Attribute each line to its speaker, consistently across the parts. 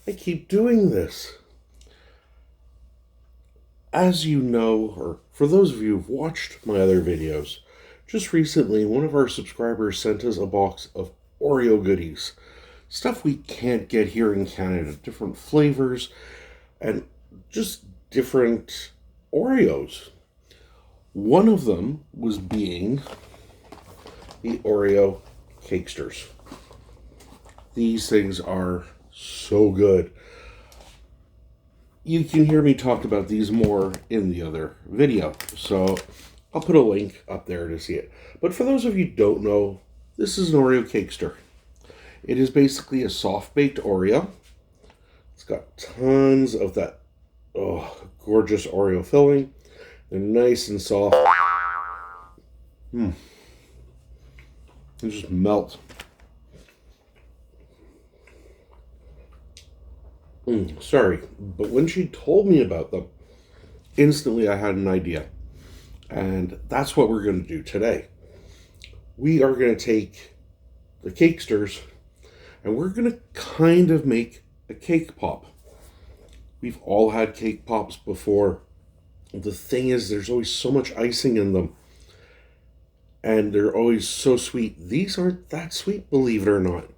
Speaker 1: I keep doing this. As you know, or for those of you who've watched my other videos, just recently one of our subscribers sent us a box of Oreo goodies. Stuff we can't get here in Canada. Different flavors and just different Oreos. One of them was being the Oreo Cakesters. These things are so good. You can hear me talk about these more in the other video, so I'll put a link up there to see it. But for those of you who don't know, this is an Oreo Cakester. It is basically a soft-baked Oreo. It's got tons of that gorgeous Oreo filling. They're nice and soft. They just melt. Sorry, but when she told me about them, instantly I had an idea. And that's what we're going to do today. We are going to take the Cakesters and we're going to kind of make a cake pop. We've all had cake pops before. The thing is, there's always so much icing in them. And they're always so sweet. These aren't that sweet, believe it or not.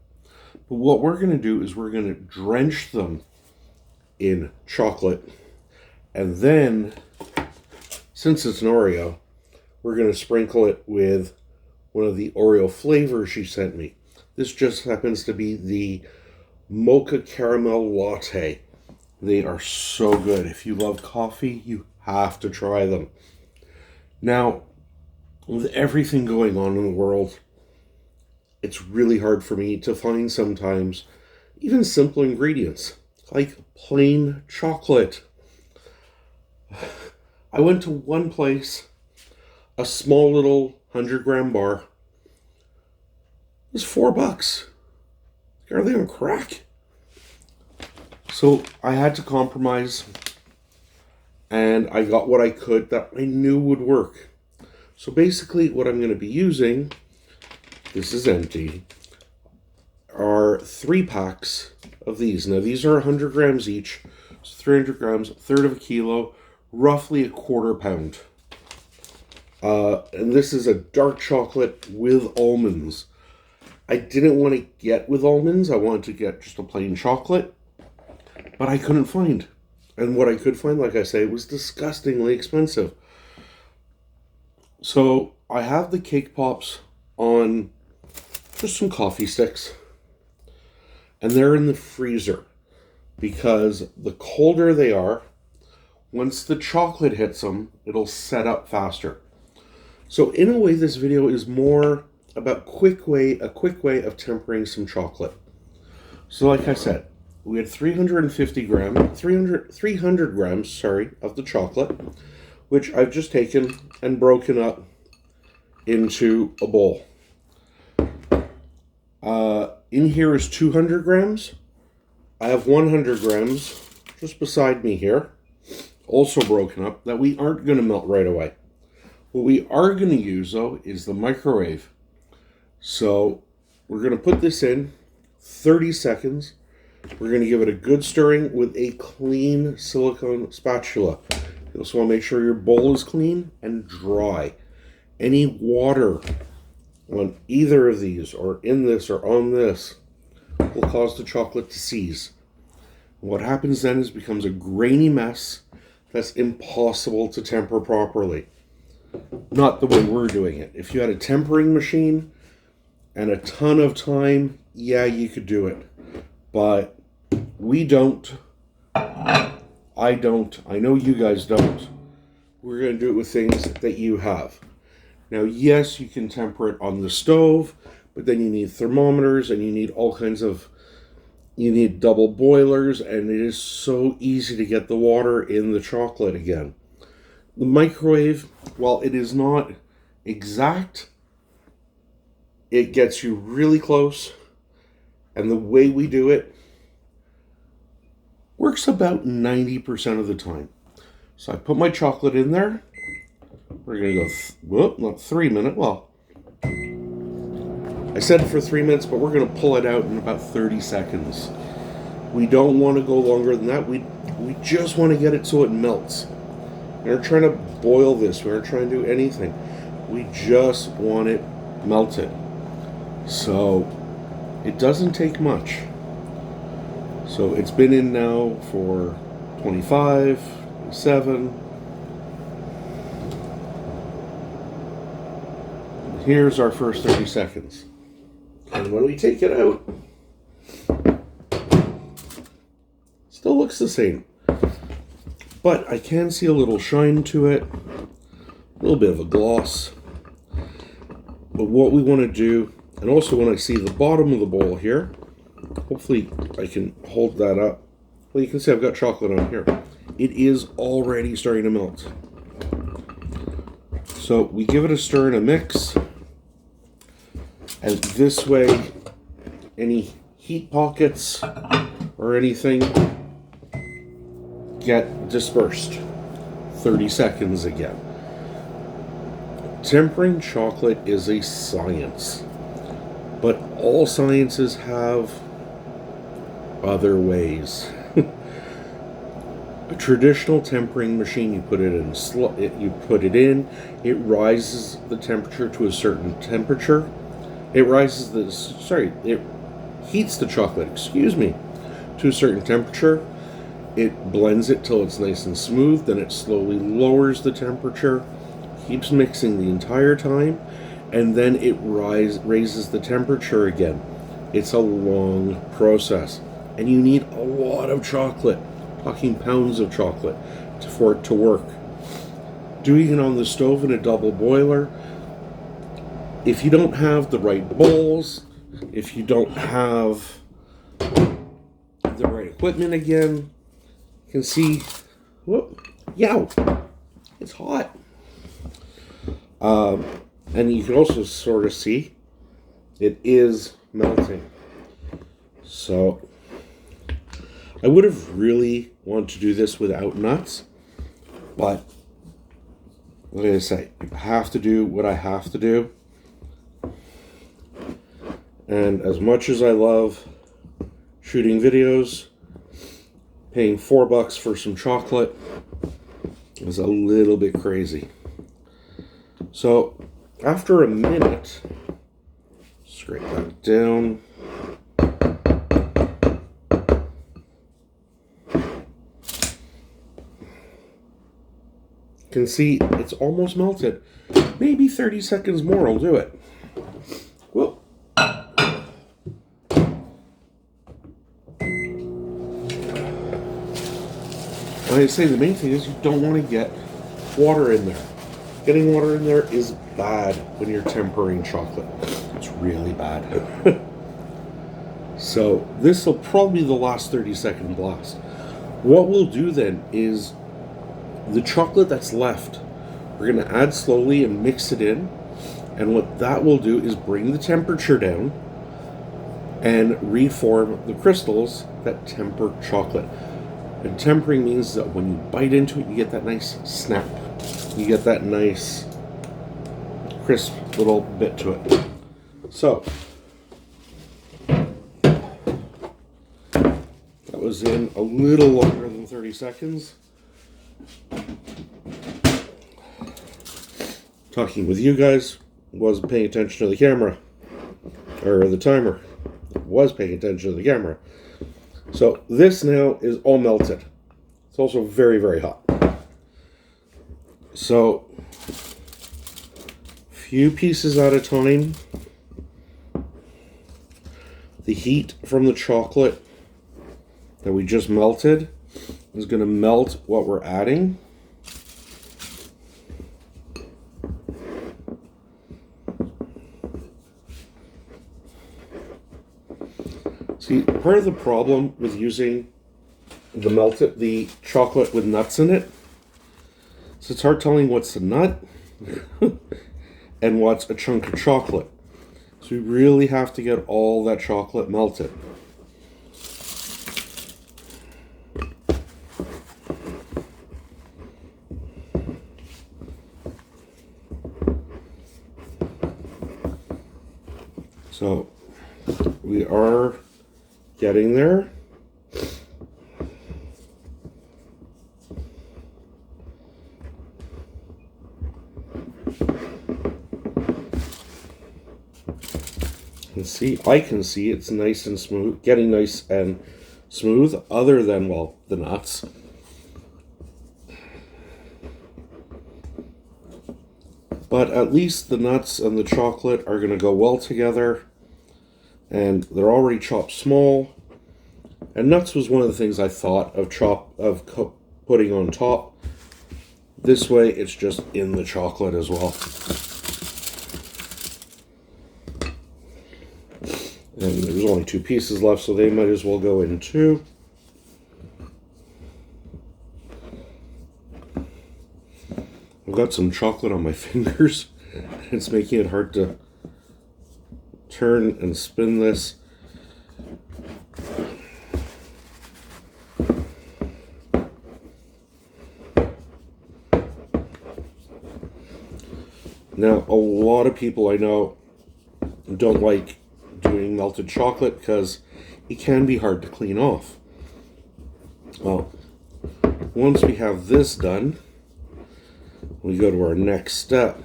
Speaker 1: But what we're going to do is we're going to drench them in chocolate. And then, since it's an Oreo, we're going to sprinkle it with one of the Oreo flavors she sent me. This just happens to be the Mocha Caramel Latte. They are so good. If you love coffee, you have to try them. Now, with everything going on in the world, it's really hard for me to find sometimes even simple ingredients like plain chocolate. I went to one place, a small little 100-gram bar. It was $4. Are they on crack? So I had to compromise, and I got what I could that I knew would work. So basically what I'm going to be using, this is empty, are 3 packs of these. Now these are 100 grams each, so 300 grams, a third of a kilo, roughly a quarter pound. And this is a dark chocolate with almonds. I didn't want to get with almonds, I wanted to get just a plain chocolate, but I couldn't find. And what I could find, like I say, was disgustingly expensive. So I have the cake pops on just some coffee sticks. And they're in the freezer because the colder they are, once the chocolate hits them, it'll set up faster. So in a way, this video is more about a quick way of tempering some chocolate. So like I said, we had 300 grams, of the chocolate, which I've just taken and broken up into a bowl. In here is 200 grams. I have 100 grams just beside me here, also broken up, that we aren't going to melt right away. What we are going to use, though, is the microwave. So we're going to put this in 30 seconds. We're going to give it a good stirring with a clean silicone spatula. You also want to make sure your bowl is clean and dry. Any water on either of these, or in this or on this, will cause the chocolate to seize. What happens then is it becomes a grainy mess that's impossible to temper properly. Not the way we're doing it. If you had a tempering machine and a ton of time, yeah, you could do it. But we don't. I don't. I know you guys don't. We're going to do it with things that you have. Now, yes, you can temper it on the stove, but then you need thermometers and you need all kinds of, you need double boilers, and it is so easy to get the water in the chocolate again. The microwave, while it is not exact, it gets you really close, and the way we do it works about 90% of the time. So I put my chocolate in there. We're going to go, not 3 minutes, well, I said for 3 minutes, but we're going to pull it out in about 30 seconds. We don't want to go longer than that. We just want to get it so it melts. We're not trying to boil this. We're not trying to do anything. We just want it melted. So it doesn't take much. So it's been in now for 25, 27. Here's our first 30 seconds. And when we take it out, still looks the same. But I can see a little shine to it, a little bit of a gloss. But what we want to do, and also when I see the bottom of the bowl here, hopefully I can hold that up. Well, you can see I've got chocolate on here. It is already starting to melt. So we give it a stir and a mix. And this way, any heat pockets or anything get dispersed. 30 seconds again. Tempering chocolate is a science, but all sciences have other ways. A traditional tempering machine, you put it in, it rises the temperature to a certain temperature. It heats the chocolate, to a certain temperature. It blends it till it's nice and smooth, then it slowly lowers the temperature, keeps mixing the entire time, and then it raises the temperature again. It's a long process, and you need a lot of chocolate, talking pounds of chocolate, for it to work. Doing it on the stove in a double boiler, if you don't have the right bowls, if you don't have the right equipment again, you can see, yow, it's hot. And you can also sort of see it is melting. So I would have really wanted to do this without nuts, but like I say, I have to do what I have to do. And as much as I love shooting videos, paying $4 for some chocolate is a little bit crazy. So after a minute, scrape that down. You can see it's almost melted. Maybe 30 seconds more will do it. Well, like I say, the main thing is you don't want to get water in there. Getting water in there is bad when you're tempering chocolate. It's really bad. So this will probably be the last 30-second blast. What we'll do then is the chocolate that's left, we're going to add slowly and mix it in. And what that will do is bring the temperature down and reform the crystals that temper chocolate. And tempering means that when you bite into it, you get that nice snap. You get that nice crisp little bit to it. So that was in a little longer than 30 seconds. Talking with you guys, wasn't paying attention to the camera, or the timer. Was paying attention to the camera. So this now is all melted. It's also very, very hot. So, few pieces at a time. The heat from the chocolate that we just melted is going to melt what we're adding. See, part of the problem with using the chocolate with nuts in it, so it's hard telling what's a nut and what's a chunk of chocolate. So we really have to get all that chocolate melted. So we are getting there. And see, I can see it's nice and smooth, getting nice and smooth, other than, well, the nuts. But at least the nuts and the chocolate are going to go well together. And they're already chopped small. And nuts was one of the things I thought of putting on top. This way, it's just in the chocolate as well. And there's only 2 pieces left, so they might as well go in 2. I've got some chocolate on my fingers. It's making it hard to turn and spin this. Now, a lot of people I know don't like doing melted chocolate because it can be hard to clean off. Well, once we have this done, we go to our next step.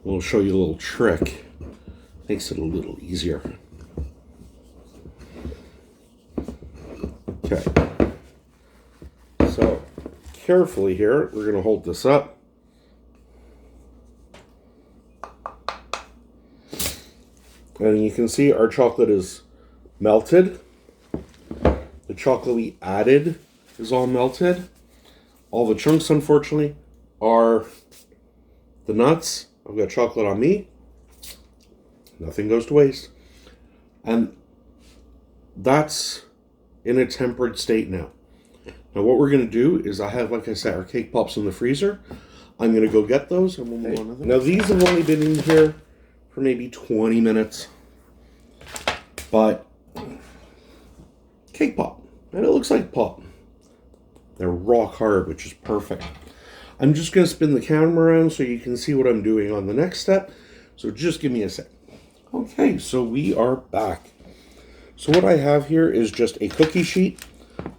Speaker 1: We'll show you a little trick. Makes it a little easier. Okay. So, carefully here, we're going to hold this up. And you can see our chocolate is melted. The chocolate we added is all melted. All the chunks, unfortunately, are the nuts. I've got chocolate on me. Nothing goes to waste. And that's in a tempered state now. Now what we're going to do is I have, like I said, our cake pops in the freezer. I'm going to go get those and we'll move on to them. Now these have only been in here for maybe 20 minutes. But cake pop. And it looks like pop. They're rock hard, which is perfect. I'm just going to spin the camera around so you can see what I'm doing on the next step. So just give me a sec. Okay, so we are back. So what I have here is just a cookie sheet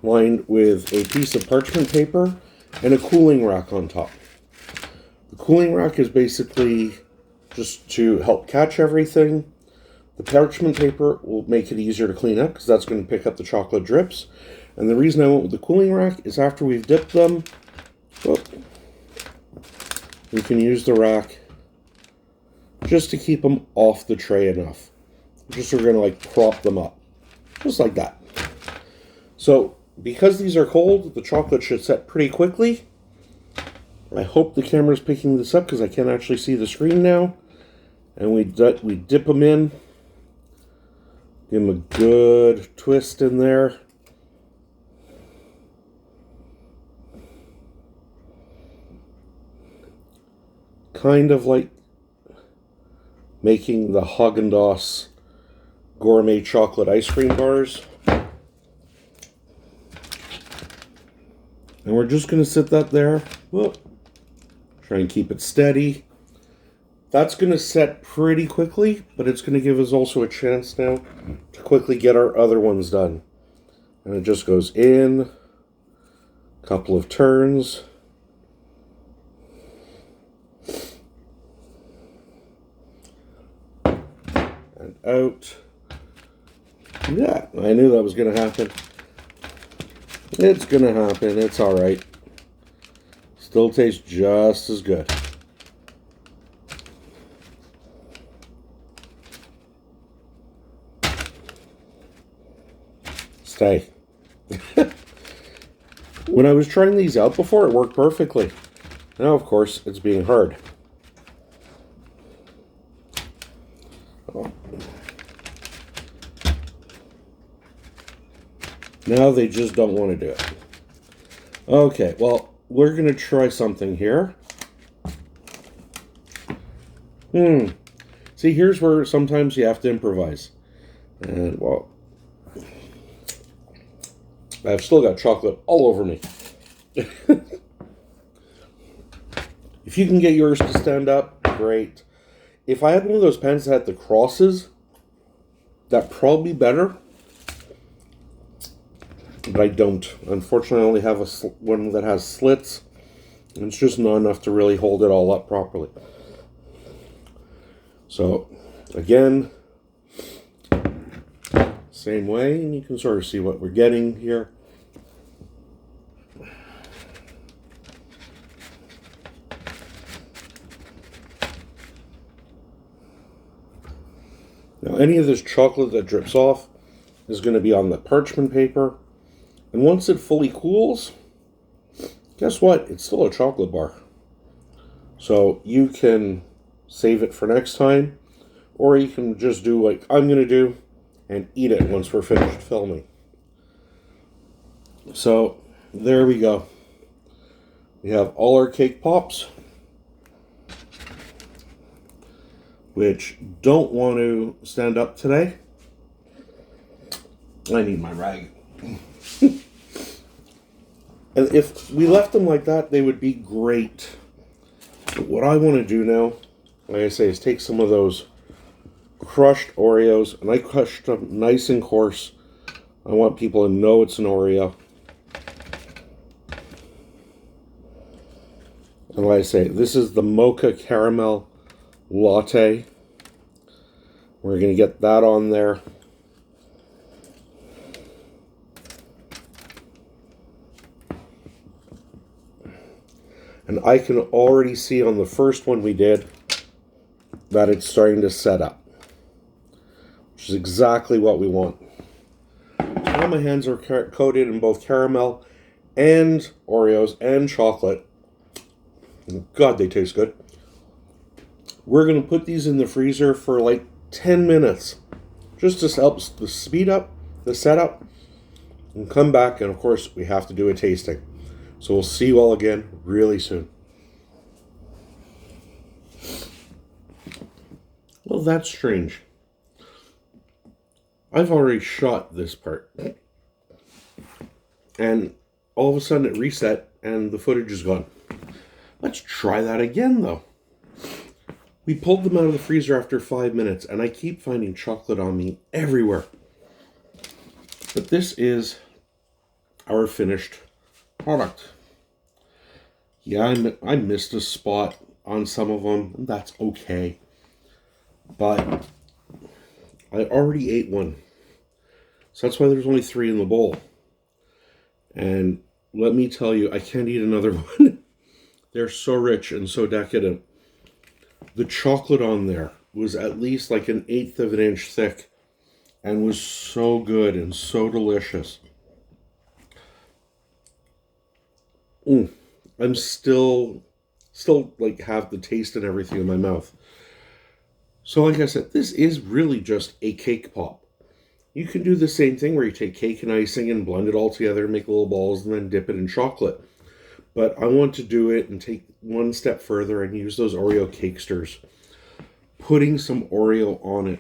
Speaker 1: lined with a piece of parchment paper and a cooling rack on top. The cooling rack is basically just to help catch everything. The parchment paper will make it easier to clean up because that's going to pick up the chocolate drips. And the reason I went with the cooling rack is after we've dipped them, we can use the rack just to keep them off the tray enough. Just so we're going to like prop them up. Just like that. So, because these are cold, the chocolate should set pretty quickly. I hope the camera's picking this up because I can't actually see the screen now. And we dip them in. Give them a good twist in there. Kind of like making the Haagen-Dazs gourmet chocolate ice cream bars. And we're just going to sit that there. Whoop. Try and keep it steady. That's going to set pretty quickly, but it's going to give us also a chance now to quickly get our other ones done. And it just goes in, a couple of turns. And out. Yeah, I knew that was going to happen. It's going to happen. It's all right. Still tastes just as good. Stay. When I was trying these out before, it worked perfectly. Now, of course, it's being hard. Oh. Now they just don't want to do it. Okay, well, we're going to try something here. See, here's where sometimes you have to improvise. And, well, I've still got chocolate all over me. If you can get yours to stand up, great. If I had one of those pans that had the crosses, that'd probably be better. But I don't. Unfortunately, I only have one that has slits. And it's just not enough to really hold it all up properly. So, again, same way, and you can sort of see what we're getting here. Now, any of this chocolate that drips off is going to be on the parchment paper. And once it fully cools, guess what? It's still a chocolate bar. So you can save it for next time, or you can just do like I'm going to do and eat it once we're finished filming. So there we go. We have all our cake pops, which don't want to stand up today. I need my rag. And if we left them like that, they would be great. But what I want to do now, like I say, is take some of those crushed Oreos, and I crushed them nice and coarse. I want people to know it's an Oreo. And like I say, this is the mocha caramel latte. We're going to get that on there. And I can already see on the first one we did that it's starting to set up, which is exactly what we want. Now my hands are coated in both caramel and Oreos and chocolate. God, they taste good. We're going to put these in the freezer for like 10 minutes. Just to help the speed up the setup. And come back, and of course we have to do a tasting. So we'll see you all again really soon. Well, that's strange. I've already shot this part. And all of a sudden it reset and the footage is gone. Let's try that again though. We pulled them out of the freezer after 5 minutes, and I keep finding chocolate on me everywhere. But this is our finished product. Yeah, I missed a spot on some of them, and that's okay. But I already ate one. So that's why there's only 3 in the bowl. And let me tell you, I can't eat another one. They're so rich and so decadent. The chocolate on there was at least like 1/8 of an inch thick and was so good and so delicious. I'm still like have the taste and everything in my mouth. So like I said, this is really just a cake pop. You can do the same thing where you take cake and icing and blend it all together, make little balls, and then dip it in chocolate. But I want to do it and take one step further and use those Oreo Cakesters. Putting some Oreo on it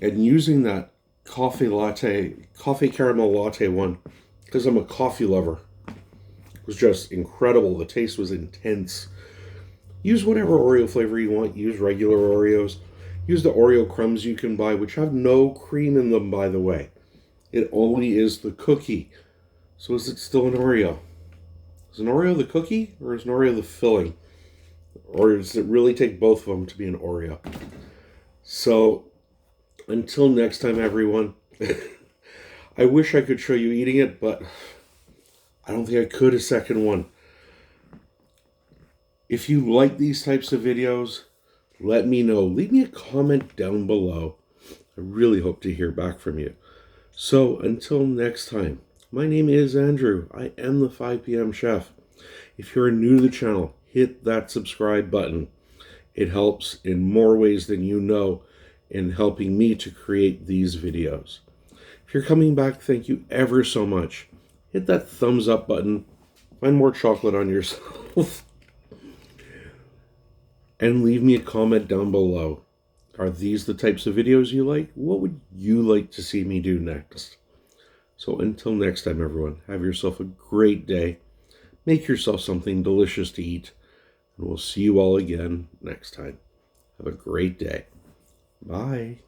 Speaker 1: and using that coffee caramel latte one, because I'm a coffee lover. It was just incredible. The taste was intense. Use whatever Oreo flavor you want. Use regular Oreos. Use the Oreo crumbs you can buy, which have no cream in them, by the way. It only is the cookie. So is it still an Oreo? Is an Oreo the cookie, or is an Oreo the filling? Or does it really take both of them to be an Oreo? So, until next time, everyone. I wish I could show you eating it, but I don't think I could a second one. If you like these types of videos, let me know. Leave me a comment down below. I really hope to hear back from you. So, until next time. My name is Andrew. I am the 5 p.m. chef. If you're new to the channel, hit that subscribe button. It helps in more ways than you know in helping me to create these videos. If you're coming back, thank you ever so much. Hit that thumbs up button. Find more chocolate on yourself. And leave me a comment down below. Are these the types of videos you like? What would you like to see me do next? So until next time, everyone, have yourself a great day. Make yourself something delicious to eat. And we'll see you all again next time. Have a great day. Bye.